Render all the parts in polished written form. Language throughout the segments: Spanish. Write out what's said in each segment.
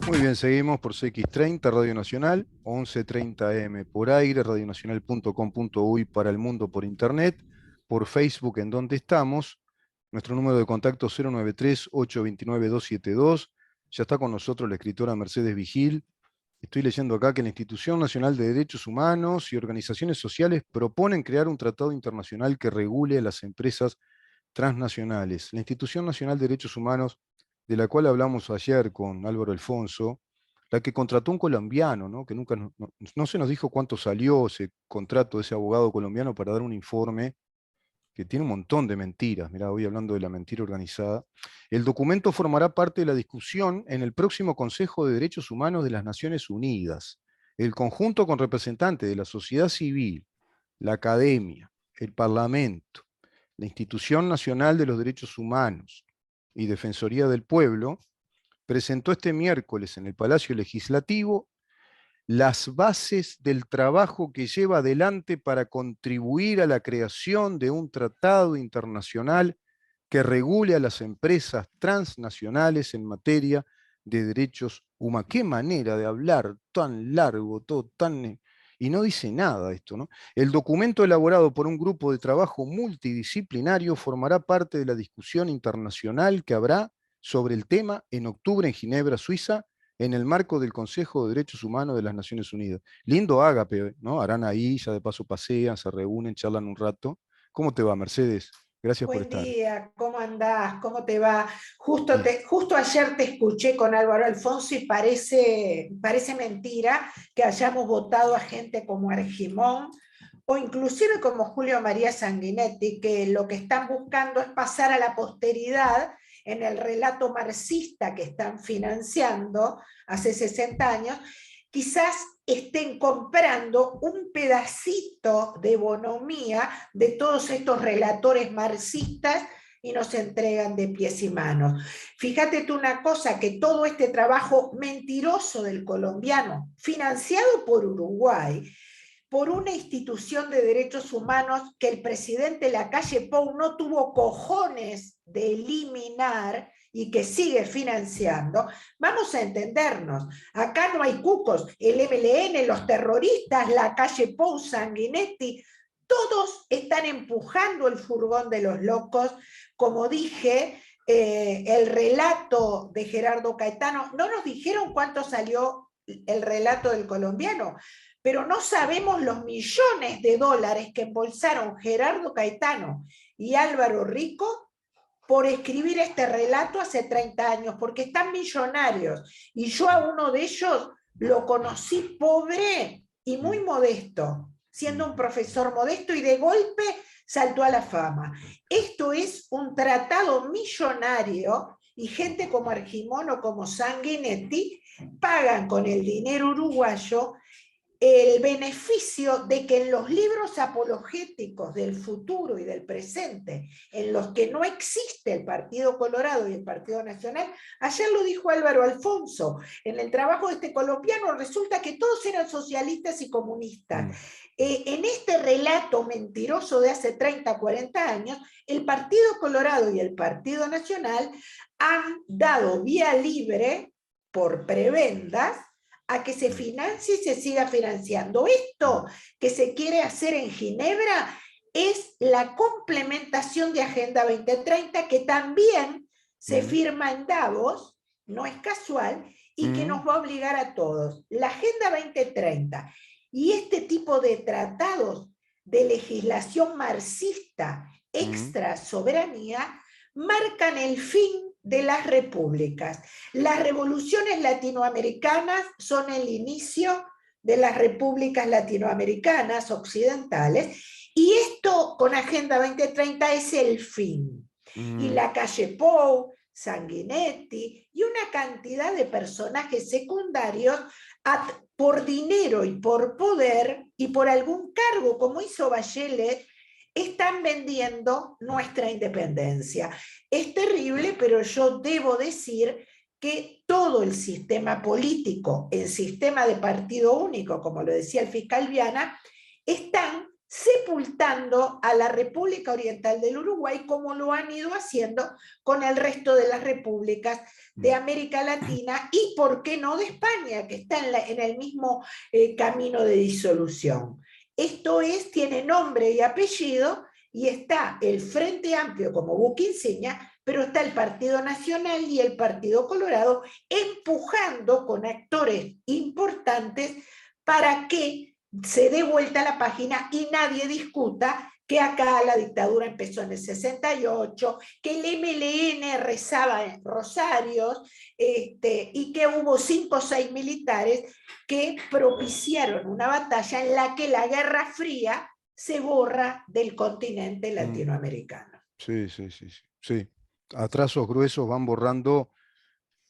Muy bien, seguimos por CX30, Radio Nacional, 11:30 AM por aire, radionacional.com.uy para el mundo por internet, por Facebook en donde estamos, nuestro número de contacto 093-829-272. Ya está con nosotros la escritora Mercedes Vigil. Estoy leyendo acá que la Institución Nacional de Derechos Humanos y organizaciones sociales proponen crear un tratado internacional que regule a las empresas transnacionales. La Institución Nacional de Derechos Humanos, de la cual hablamos ayer con Álvaro Alfonso, la que contrató un colombiano, ¿no? Que nunca no se nos dijo cuánto salió ese contrato de ese abogado colombiano para dar un informe que tiene un montón de mentiras. Mirá, hoy hablando de la mentira organizada. El documento formará parte de la discusión en el próximo Consejo de Derechos Humanos de las Naciones Unidas. El conjunto con representantes de la sociedad civil, la academia, el Parlamento, la Institución Nacional de los Derechos Humanos y Defensoría del Pueblo, presentó este miércoles en el Palacio Legislativo las bases del trabajo que lleva adelante para contribuir a la creación de un tratado internacional que regule a las empresas transnacionales en materia de derechos humanos. Qué manera de hablar tan largo, todo tan... Y no dice nada esto, ¿no? El documento elaborado por un grupo de trabajo multidisciplinario formará parte de la discusión internacional que habrá sobre el tema en octubre en Ginebra, Suiza, en el marco del Consejo de Derechos Humanos de las Naciones Unidas. Lindo ágape, ¿no? Harán ahí, ya de paso pasean, se reúnen, charlan un rato. ¿Cómo te va, Mercedes? Gracias por Buen estar. día, ¿cómo andás? ¿Cómo te va? Justo, Bien. justo ayer te escuché con Álvaro Alfonso y parece mentira que hayamos votado a gente como Argimón o inclusive como Julio María Sanguinetti, que lo que están buscando es pasar a la posteridad en el relato marxista que están financiando hace 60 años, quizás estén comprando un pedacito de bonomía de todos estos relatores marxistas y nos entregan de pies y manos. Fíjate tú una cosa, que todo este trabajo mentiroso del colombiano, financiado por Uruguay, por una institución de derechos humanos que el presidente Lacalle Pou no tuvo cojones de eliminar y que sigue financiando, vamos a entendernos. Acá no hay cucos, el MLN, los terroristas, Lacalle Pou, Sanguinetti, todos están empujando el furgón de los locos. Como dije, el relato de Gerardo Caetano, no nos dijeron cuánto salió el relato del colombiano, pero no sabemos los millones de dólares que embolsaron Gerardo Caetano y Álvaro Rico por escribir este relato hace 30 años, porque están millonarios. Y yo a uno de ellos lo conocí pobre y muy modesto, siendo un profesor modesto, y de golpe saltó a la fama. Esto es un tratado millonario, y gente como Argimón o como Sanguinetti pagan con el dinero uruguayo el beneficio de que en los libros apologéticos del futuro y del presente, en los que no existe el Partido Colorado y el Partido Nacional, ayer lo dijo Álvaro Alfonso, en el trabajo de este colombiano resulta que todos eran socialistas y comunistas. En este relato mentiroso de hace 30, 40 años, el Partido Colorado y el Partido Nacional han dado vía libre por prebendas a que se financie y se siga financiando. Esto que se quiere hacer en Ginebra es la complementación de Agenda 2030, que también se firma en Davos, no es casual, y que nos va a obligar a todos. La Agenda 2030 y este tipo de tratados de legislación marxista extra soberanía marcan el fin de las repúblicas. Las revoluciones latinoamericanas son el inicio de las repúblicas latinoamericanas occidentales, y esto con Agenda 2030 es el fin. Y Lacalle Pou, Sanguinetti y una cantidad de personajes secundarios por dinero y por poder y por algún cargo, como hizo Bachelet, están vendiendo nuestra independencia. Es terrible, pero yo debo decir que todo el sistema político, el sistema de partido único, como lo decía el fiscal Viana, están sepultando a la República Oriental del Uruguay como lo han ido haciendo con el resto de las repúblicas de América Latina y, ¿por qué no, de España, que está en el mismo camino de disolución? Esto tiene nombre y apellido, y está el Frente Amplio como buque insignia, pero está el Partido Nacional y el Partido Colorado empujando con actores importantes para que se dé vuelta a la página y nadie discuta que acá la dictadura empezó en el 68, que el MLN rezaba en rosarios, y que hubo 5 o 6 militares que propiciaron una batalla en la que la Guerra Fría se borra del continente latinoamericano. Sí, sí, sí, sí, sí. A trazos gruesos van borrando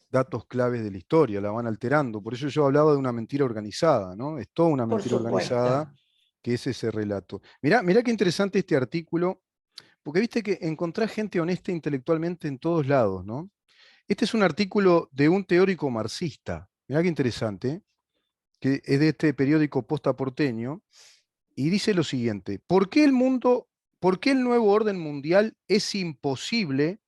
datos claves de la historia, la van alterando. Por eso yo hablaba de una mentira organizada, ¿no? Es toda una Por mentira supuesto. organizada que es ese relato. Mirá, mirá qué interesante este artículo, porque viste que encontrás gente honesta intelectualmente en todos lados, ¿no? Este es un artículo de un teórico marxista, mirá qué interesante, que es de este periódico Posta Porteño, y dice lo siguiente: por qué el nuevo orden mundial es imposible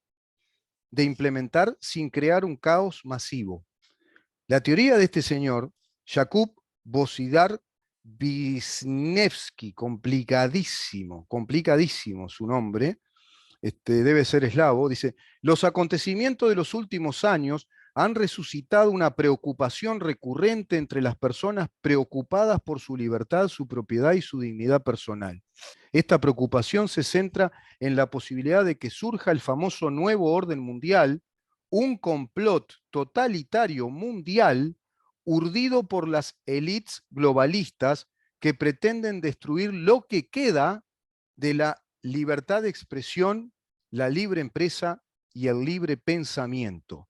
de implementar sin crear un caos masivo? La teoría de este señor, Jakub Božidar Wisniewski, complicadísimo, complicadísimo su nombre, debe ser eslavo, dice: los acontecimientos de los últimos años han resucitado una preocupación recurrente entre las personas preocupadas por su libertad, su propiedad y su dignidad personal. Esta preocupación se centra en la posibilidad de que surja el famoso nuevo orden mundial, un complot totalitario mundial urdido por las élites globalistas que pretenden destruir lo que queda de la libertad de expresión, la libre empresa y el libre pensamiento.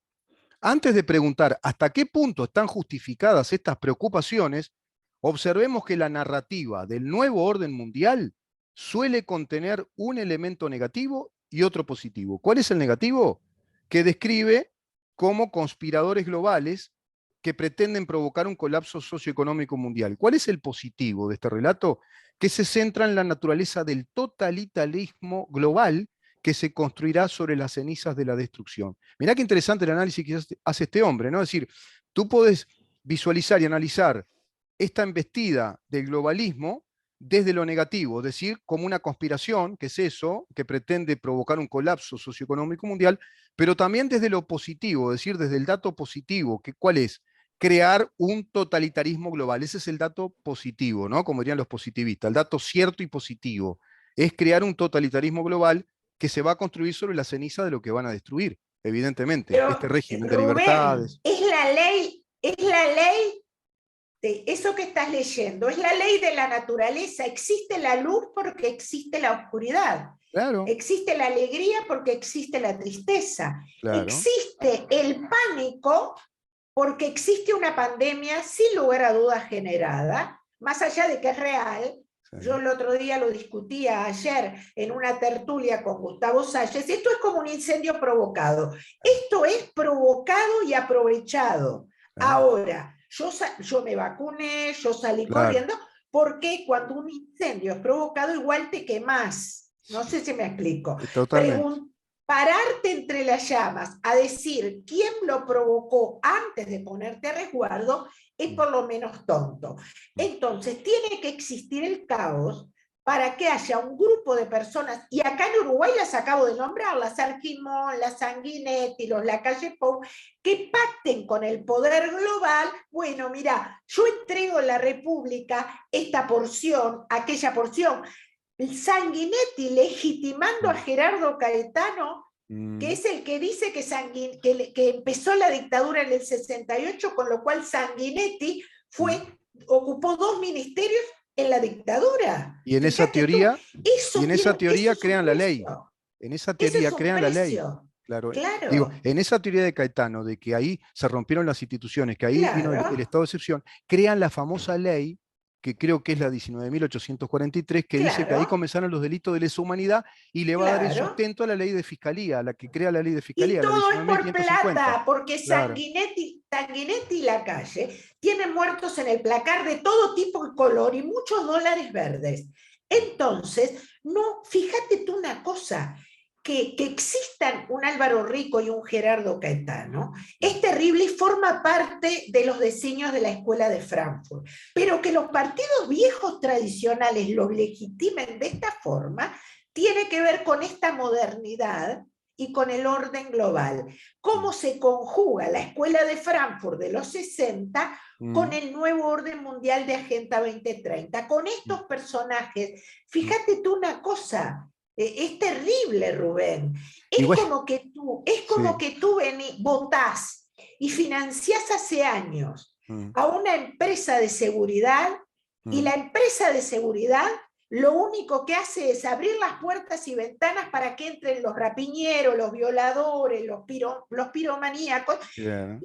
Antes de preguntar hasta qué punto están justificadas estas preocupaciones, observemos que la narrativa del nuevo orden mundial suele contener un elemento negativo y otro positivo. ¿Cuál es el negativo? Que describe como conspiradores globales que pretenden provocar un colapso socioeconómico mundial. ¿Cuál es el positivo de este relato? Que se centra en la naturaleza del totalitarismo global que se construirá sobre las cenizas de la destrucción. Mirá qué interesante el análisis que hace este hombre, ¿no? Es decir, tú puedes visualizar y analizar esta embestida del globalismo desde lo negativo, es decir, como una conspiración, que es eso, que pretende provocar un colapso socioeconómico mundial, pero también desde lo positivo, es decir, desde el dato positivo, que ¿cuál es? Crear un totalitarismo global. Ese es el dato positivo, ¿no? Como dirían los positivistas, el dato cierto y positivo. Es crear un totalitarismo global que se va a construir sobre la ceniza de lo que van a destruir, evidentemente, Pero, este régimen de Rubén, libertades. es la ley de eso que estás leyendo, es la ley de la naturaleza. Existe la luz porque existe la oscuridad. Claro, Existe la alegría porque existe la tristeza. claro. Existe el pánico porque existe una pandemia sin lugar a dudas generada, más allá de que es real. Sí. Yo el otro día lo discutía ayer en una tertulia con Gustavo Salles. Esto es como un incendio provocado. Esto es provocado y aprovechado. Claro, Ahora, yo me vacuné, yo salí claro. corriendo, porque cuando un incendio es provocado, igual te quemás. No sé si me explico. Totalmente. Pararte entre las llamas a decir quién lo provocó antes de ponerte a resguardo es por lo menos tonto. Entonces, tiene que existir el caos para que haya un grupo de personas, y acá en Uruguay las acabo de nombrar, las Arquimón, las Sanguinetti, los Lacalle Pou, que pacten con el poder global. Bueno, mira, yo entrego a la República esta porción, aquella porción. Sanguinetti legitimando a Gerardo Caetano, que es el que dice que empezó la dictadura en el 68, con lo cual Sanguinetti ocupó 2 ministerios en la dictadura. Y en esa Fíjate tú, teoría, y en esa eso teoría es un crean la ley. precio. En esa Eso teoría es un crean la ley. precio. Claro. Digo, Claro, en esa teoría de Caetano, de que ahí se rompieron las instituciones, que ahí vino el claro, estado de excepción, crean la famosa ley, que creo que es la 19.843, que dice que ahí claro, comenzaron los delitos de lesa humanidad y le va a dar el claro. sustento a la ley de fiscalía, a la que crea la ley de Y fiscalía, la todo es por 19.550. plata, porque Claro, Sanguinetti y la calle tienen muertos en el placar de todo tipo y color y muchos dólares verdes. Entonces, no, fíjate tú una cosa, que existan un Álvaro Rico y un Gerardo Caetano es terrible y forma parte de los diseños de la Escuela de Frankfurt. Pero que los partidos viejos tradicionales los legitimen de esta forma tiene que ver con esta modernidad y con el orden global. Cómo se conjuga la Escuela de Frankfurt de los 60 con el nuevo orden mundial de Agenda 2030. Con estos personajes, fíjate tú una cosa, es terrible, Rubén. Es Igual, como que tú, es como sí. que tú votás y financiás hace años a una empresa de seguridad y la empresa de seguridad lo único que hace es abrir las puertas y ventanas para que entren los rapiñeros, los violadores, los piromaníacos. Claro.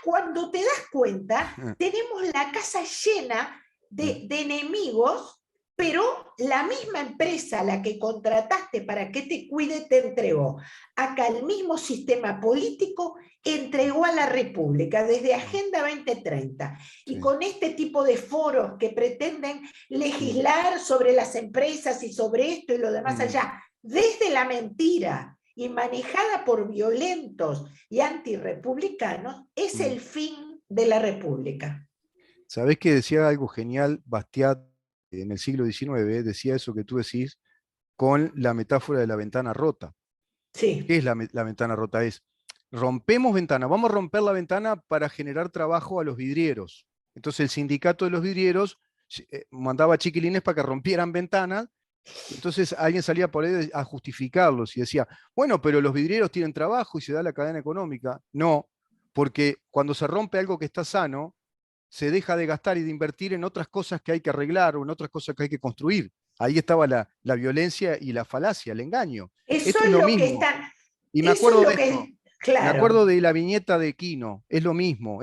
Cuando te das cuenta, tenemos la casa llena de enemigos, pero la misma empresa, la que contrataste para que te cuide, te entregó. Acá el mismo sistema político entregó a la República desde Agenda 2030. Y Sí. con este tipo de foros que pretenden legislar sobre las empresas y sobre esto y lo demás allá, desde la mentira y manejada por violentos y antirrepublicanos, es el fin de la República. ¿Sabés que decía algo genial Bastiat en el siglo XIX? Decía eso que tú decís con la metáfora de la ventana rota. ¿Qué Sí. es la ventana rota? Es, rompemos ventana, vamos a romper la ventana para generar trabajo a los vidrieros. Entonces el sindicato de los vidrieros mandaba chiquilines para que rompieran ventanas, y entonces alguien salía por ahí a justificarlos y decía, bueno, pero los vidrieros tienen trabajo y se da la cadena económica. No, porque cuando se rompe algo que está sano, se deja de gastar y de invertir en otras cosas que hay que arreglar o en otras cosas que hay que construir. Ahí estaba la violencia y la falacia, el engaño. Eso Esto es es lo lo que mismo. están, Y me eso es acuerdo lo de que, esto, me claro. acuerdo de la viñeta de Quino, es lo mismo.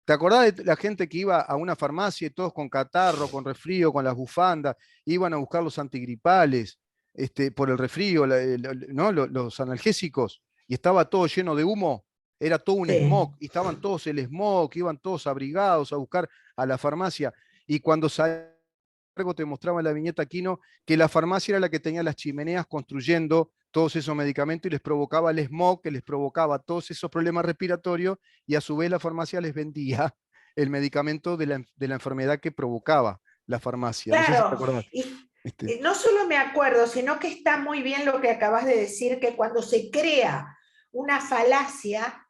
¿Te acordás de la gente que iba a una farmacia y todos con catarro, con resfrío, con las bufandas, iban a buscar los antigripales por el resfrío, ¿no? Los analgésicos, y estaba todo lleno de humo? Era todo un Sí. smog, y estaban todos el smog, iban todos abrigados a buscar a la farmacia. Y cuando te mostraba en la viñeta Quino que la farmacia era la que tenía las chimeneas construyendo todos esos medicamentos y les provocaba el smog, que les provocaba todos esos problemas respiratorios, y a su vez la farmacia les vendía el medicamento de la enfermedad que provocaba la farmacia. No sé si te Claro, acordás. y no solo me acuerdo, sino que está muy bien lo que acabas de decir, que cuando se crea una falacia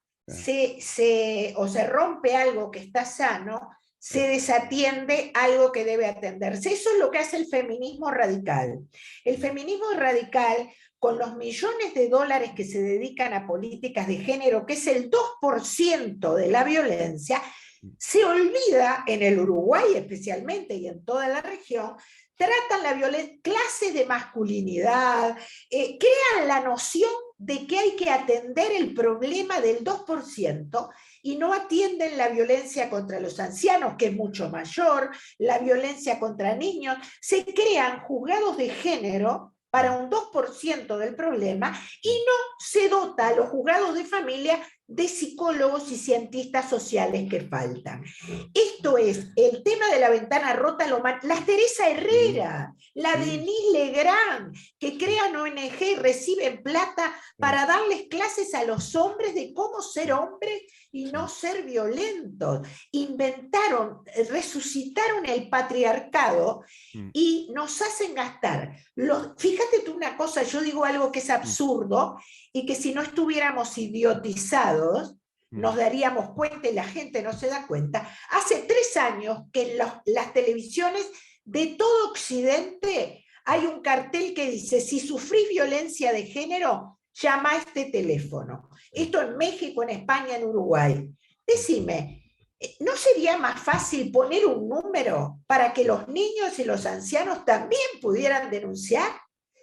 o se rompe algo que está sano, se desatiende algo que debe atenderse. Eso es lo que hace el feminismo radical. El feminismo radical, con los millones de dólares que se dedican a políticas de género, que es el 2% de la violencia, se olvida en el Uruguay especialmente y en toda la región, tratan la violencia, clases de masculinidad, crean la noción de que hay que atender el problema del 2% y no atienden la violencia contra los ancianos, que es mucho mayor, la violencia contra niños. Se crean juzgados de género para un 2% del problema y no se dota a los juzgados de familia de psicólogos y cientistas sociales que faltan. Esto es el tema de la ventana rota, la Teresa Herrera, la Denise Legrand, que crean ONG y reciben plata para darles clases a los hombres de cómo ser hombres y no ser violentos. Inventaron, resucitaron el patriarcado y nos hacen gastar. Fíjate tú una cosa, yo digo algo que es absurdo y que si no estuviéramos idiotizados, nos daríamos cuenta y la gente no se da cuenta. Hace 3 años que en las televisiones de todo Occidente hay un cartel que dice, si sufrís violencia de género, llama a este teléfono. Esto en México, en España, en Uruguay. Decime, ¿no sería más fácil poner un número para que los niños y los ancianos también pudieran denunciar?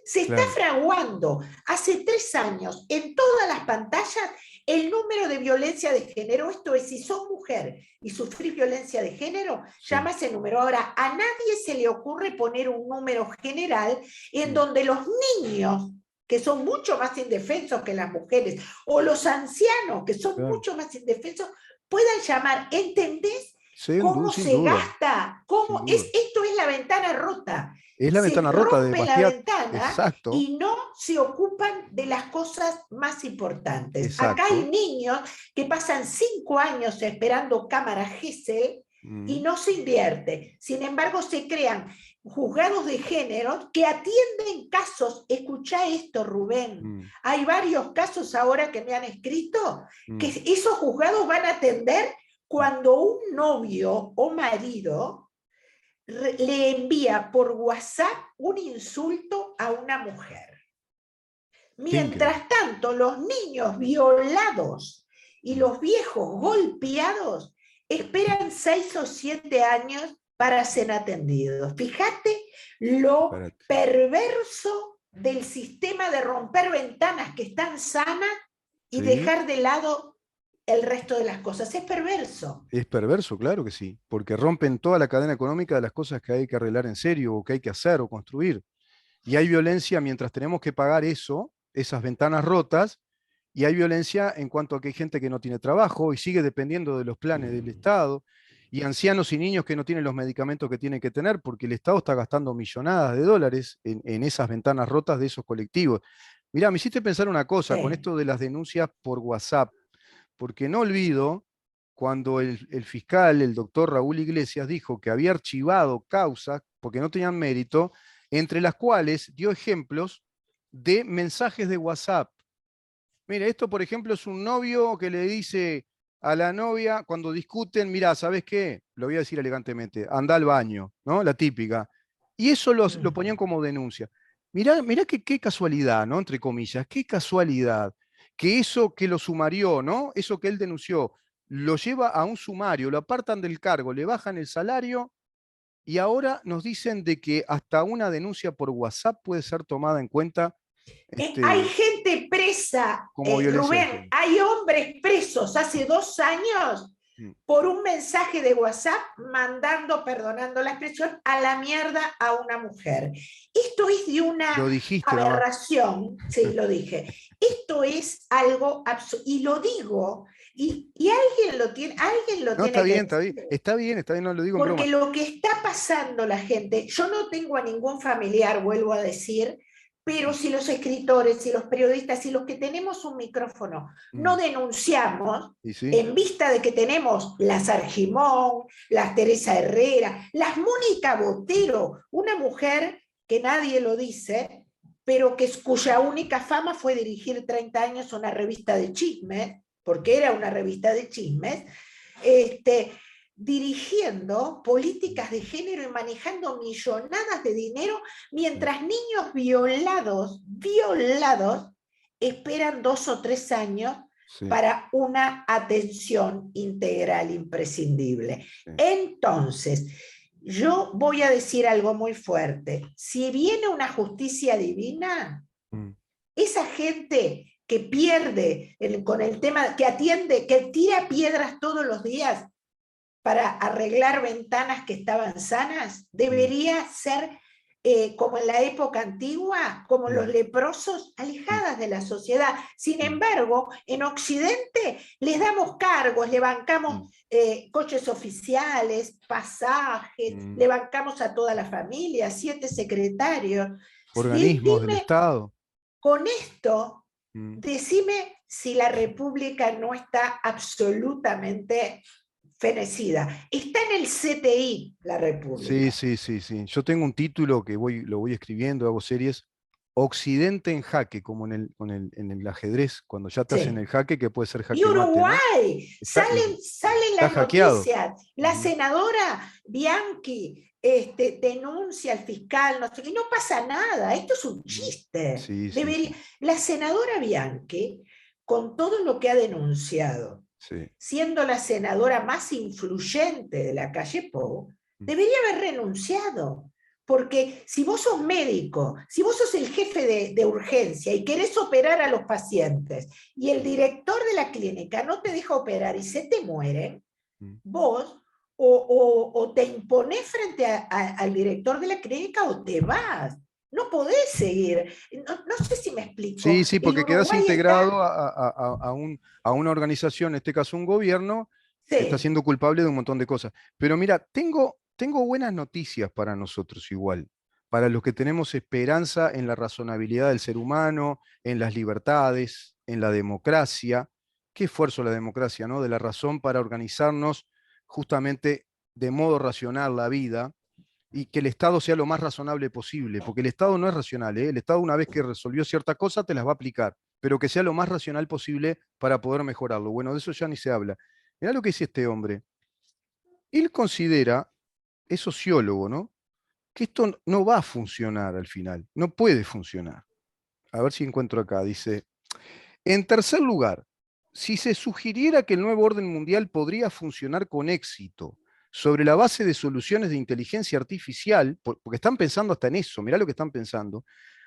Se está Claro. fraguando hace 3 años en todas las pantallas el número de violencia de género. Esto es, si sos mujer y sufrís violencia de género, llama ese número. Ahora, a nadie se le ocurre poner un número general en donde los niños, que son mucho más indefensos que las mujeres, o los ancianos, que son mucho más indefensos, puedan llamar. ¿Entendés? cómo sin se duda, gasta, sin duda. esto es la ventana rota. Es la Se ventana rota de rompe la Bastiat. ventana Exacto, y no se ocupan de las cosas más importantes. Acá hay exacto. niños que pasan 5 años esperando cámara Gesell y Mm, no se invierte. Sin embargo, se crean juzgados de género que atienden casos. Escuchá esto, Rubén. mm, Hay varios casos ahora que me han escrito que mm, esos juzgados van a atender cuando un novio o marido le envía por WhatsApp un insulto a una mujer. qué increíble. Mientras tanto, los niños violados y Mm, los viejos golpeados esperan 6 o 7 años para ser atendidos. Fíjate lo disparate. perverso del sistema de romper ventanas que están sanas y Sí, dejar de lado el resto de las cosas. Es perverso. es perverso, claro que sí, porque rompen toda la cadena económica de las cosas que hay que arreglar en serio, o que hay que hacer o construir. Y hay violencia mientras tenemos que pagar eso, esas ventanas rotas, y hay violencia en cuanto a que hay gente que no tiene trabajo y sigue dependiendo de los planes del Estado, y ancianos y niños que no tienen los medicamentos que tienen que tener, porque el Estado está gastando millonadas de dólares en esas ventanas rotas de esos colectivos. Mirá, me hiciste pensar una cosa con Sí. esto de las denuncias por WhatsApp, porque no olvido cuando el fiscal, el doctor Raúl Iglesias, dijo que había archivado causas porque no tenían mérito, entre las cuales dio ejemplos de mensajes de WhatsApp. Mire, esto, por ejemplo, es un novio que le dice a la novia cuando discuten, mira, ¿sabes qué? Lo voy a decir elegantemente, anda al baño, ¿no? La típica. Y eso lo ponían como denuncia. Mirá, mirá qué casualidad, ¿no? Entre comillas, qué casualidad que eso que lo sumarió, ¿no? Eso que él denunció, lo lleva a un sumario, lo apartan del cargo, le bajan el salario y ahora nos dicen de que hasta una denuncia por WhatsApp puede ser tomada en cuenta Hay este, gente presa, como violencia de Rubén, género. hay hombres presos hace 2 años Mm. por un mensaje de WhatsApp mandando, perdonando la expresión, a la mierda a una mujer. Esto es de Lo una dijiste nomás. aberración, sí, lo dije. Esto es algo absurdo, y lo digo, y alguien lo No, está tiene que bien, está bien. decir. Está bien, no lo digo en Porque broma. lo que está pasando la gente, yo no tengo a ningún familiar, vuelvo a decir, pero Mm, si los escritores, si los periodistas, si los que tenemos un micrófono no mm. denunciamos, ¿Y sí? en vista de que tenemos las Argimón, las Teresa Herrera, las Mónica Botero, una mujer que nadie lo dice, pero cuya única fama fue dirigir 30 años una revista de chismes, porque era una revista de chismes, este, dirigiendo políticas de género y manejando millonadas de dinero, Sí, mientras niños violados, esperan 2 o 3 años sí, para una atención integral imprescindible. sí. Entonces, yo voy a decir algo muy fuerte. Si viene una justicia divina, Mm, esa gente que pierde con el tema, que atiende, que tira piedras todos los días para arreglar ventanas que estaban sanas, mm, debería ser como en la época antigua, como los mm, leprosos, mm, alejadas de la sociedad. Sin mm, embargo, en Occidente les damos cargos, le bancamos mm, coches oficiales, pasajes, mm. le bancamos a toda la familia, 7 secretarios. Organismos del Dime, Estado. con esto, Mm. decime si la República no está absolutamente fenecida. Está en el CTI la Sí, República. sí, sí, sí. Yo tengo un título que lo voy escribiendo, hago series. Occidente en jaque, como en el ajedrez, cuando ya estás en el Sí. jaque, que puede ser Y jaque mate, ¿no? Uruguay, Está, salen está las hackeado. noticias. La Ujú, senadora Bianchi denuncia al fiscal, no sé, y no pasa nada. Esto es un ujú. chiste. Sí, sí, sí, La senadora Bianchi, con todo lo que ha denunciado, sí. siendo la senadora más influyente de la calle Pou, Mm, debería haber renunciado. Porque si vos sos médico, si vos sos el jefe de urgencia y querés operar a los pacientes y el director de la clínica no te deja operar y se te mueren, mm. vos o te imponés frente al director de la clínica o te vas. No podés seguir. No sé si me explico. Sí, sí, El porque quedas Uruguay está, integrado a una organización, en este caso un gobierno, se está Sí, haciendo culpable de un montón de cosas. Pero mira, tengo buenas noticias para nosotros igual, para los que tenemos esperanza en la razonabilidad del ser humano, en las libertades, en la democracia. Qué esfuerzo la democracia, ¿no? De la razón para organizarnos justamente de modo racional la vida y que el Estado sea lo más razonable posible, porque el Estado no es racional, ¿eh? El Estado una vez que resolvió cierta cosa te las va a aplicar, pero que sea lo más racional posible para poder mejorarlo. Bueno, de eso ya ni se habla. Mirá lo que dice este hombre. Él considera, es sociólogo, ¿no? Que esto no va a funcionar al final, no puede funcionar. A ver si encuentro acá, dice, en tercer lugar, si se sugiriera que el nuevo orden mundial podría funcionar con éxito sobre la base de soluciones de inteligencia artificial, porque están pensando hasta en eso, mirá lo que están pensando,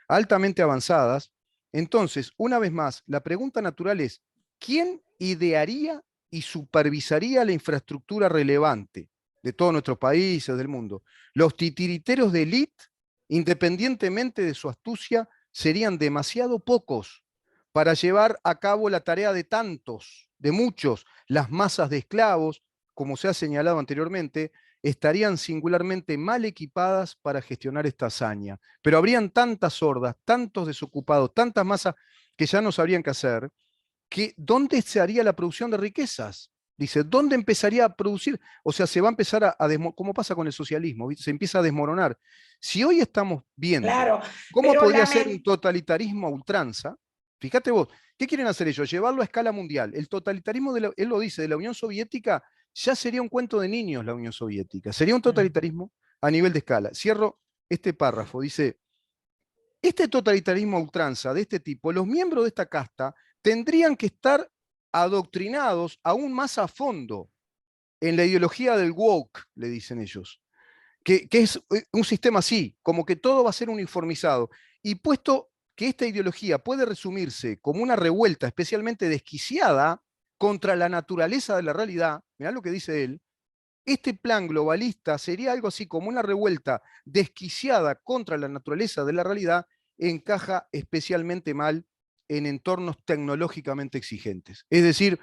altamente avanzadas, entonces, una vez más, la pregunta natural es, ¿quién idearía y supervisaría la infraestructura relevante de todos nuestros países, del mundo? Los titiriteros de élite, independientemente de su astucia, serían demasiado pocos para llevar a cabo la tarea de tantos, de muchos, las masas de esclavos, como se ha señalado anteriormente, estarían singularmente mal equipadas para gestionar esta hazaña. Pero habrían tantas hordas, tantos desocupados, tantas masas que ya no sabrían qué hacer, que ¿dónde se haría la producción de riquezas? Dice, ¿dónde empezaría a producir? O sea, se va a empezar ¿cómo pasa con el socialismo? ¿Viste? Se empieza a desmoronar. Si hoy estamos viendo claro, cómo pero podría ser un totalitarismo a ultranza, fíjate vos, ¿qué quieren hacer ellos? Llevarlo a escala mundial. El totalitarismo, él lo dice, de la Unión Soviética, ya sería un cuento de niños la Unión Soviética. Sería un totalitarismo a nivel de escala. Cierro este párrafo, dice, este totalitarismo a ultranza de este tipo, los miembros de esta casta tendrían que estar adoctrinados aún más a fondo en la ideología del woke, le dicen ellos, que es un sistema así, como que todo va a ser uniformizado. Y puesto que esta ideología puede resumirse como una revuelta especialmente desquiciada contra la naturaleza de la realidad, mirá lo que dice él, este plan globalista sería algo así como una revuelta desquiciada contra la naturaleza de la realidad, encaja especialmente mal en entornos tecnológicamente exigentes. Es decir,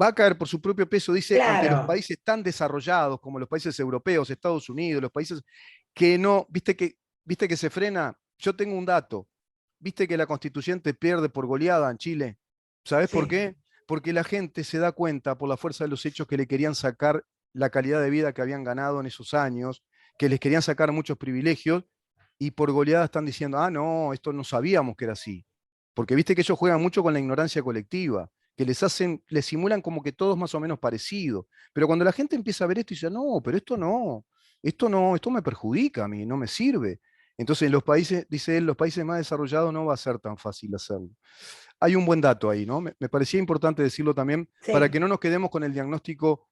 va a caer por su propio peso, dice, ante los claro, países tan desarrollados como los países europeos, Estados Unidos, los países que no, viste que se frena. Yo tengo un dato, viste que la constituyente pierde por goleada en Chile. ¿Sabés por sí. qué? Porque la gente se da cuenta por la fuerza de los hechos que le querían sacar la calidad de vida que habían ganado en esos años, que les querían sacar muchos privilegios y por goleada están diciendo, ah, no, esto no sabíamos que era así. Porque viste que ellos juegan mucho con la ignorancia colectiva, que les simulan como que todo es más o menos parecido. Pero cuando la gente empieza a ver esto y dice, no, pero esto no, esto me perjudica a mí, no me sirve. Entonces, en los países, dice él, los países más desarrollados no va a ser tan fácil hacerlo. Hay un buen dato ahí, ¿no? Me parecía importante decirlo también para que Sí, no nos quedemos con el diagnóstico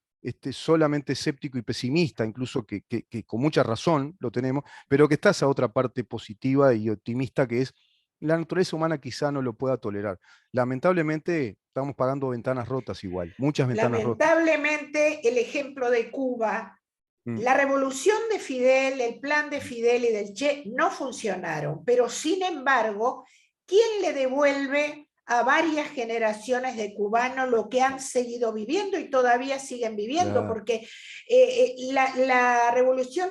solamente escéptico y pesimista, incluso que con mucha razón lo tenemos, pero que está esa otra parte positiva y optimista que es la naturaleza humana quizá no lo pueda tolerar. Lamentablemente estamos pagando ventanas rotas igual, muchas ventanas rotas. lamentablemente el ejemplo de Cuba, Mm, la revolución de Fidel, el plan de Fidel y del Che no funcionaron, pero sin embargo, ¿quién le devuelve a varias generaciones de cubanos lo que han seguido viviendo y todavía siguen viviendo? claro, Porque la revolución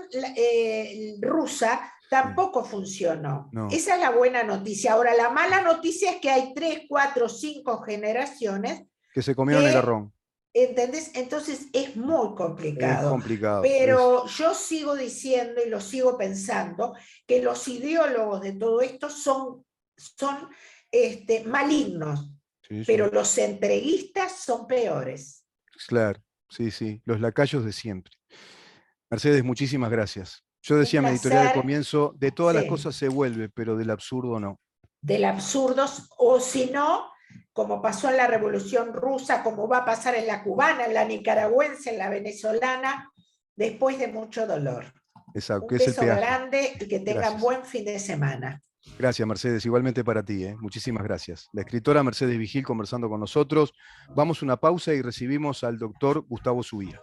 rusa sí, tampoco funcionó. no, Esa es la buena noticia. Ahora, la mala noticia es que hay 3, 4, 5 generaciones que se comieron el que, garrón. ¿entendés? Entonces es muy Es complicado. complicado. Pero yo sigo diciendo y lo sigo pensando que los ideólogos de todo esto son malignos, Sí, pero sí, los entreguistas son peores. claro, sí, sí, los lacayos de siempre. Mercedes, muchísimas gracias. Yo Un decía en mi editorial al placer, comienzo, de todas las sí, cosas se vuelve, pero del absurdo no. del absurdo, o si no, como pasó en la Revolución Rusa, como va a pasar en la cubana, en la nicaragüense, en la venezolana, después de mucho dolor. Exacto, que Un es el beso peaje. grande y que tengan Gracias. buen fin de semana. Gracias, Mercedes. Igualmente para ti, ¿eh? Muchísimas gracias. La escritora Mercedes Vigil conversando con nosotros. Vamos a una pausa y recibimos al doctor Gustavo Subía.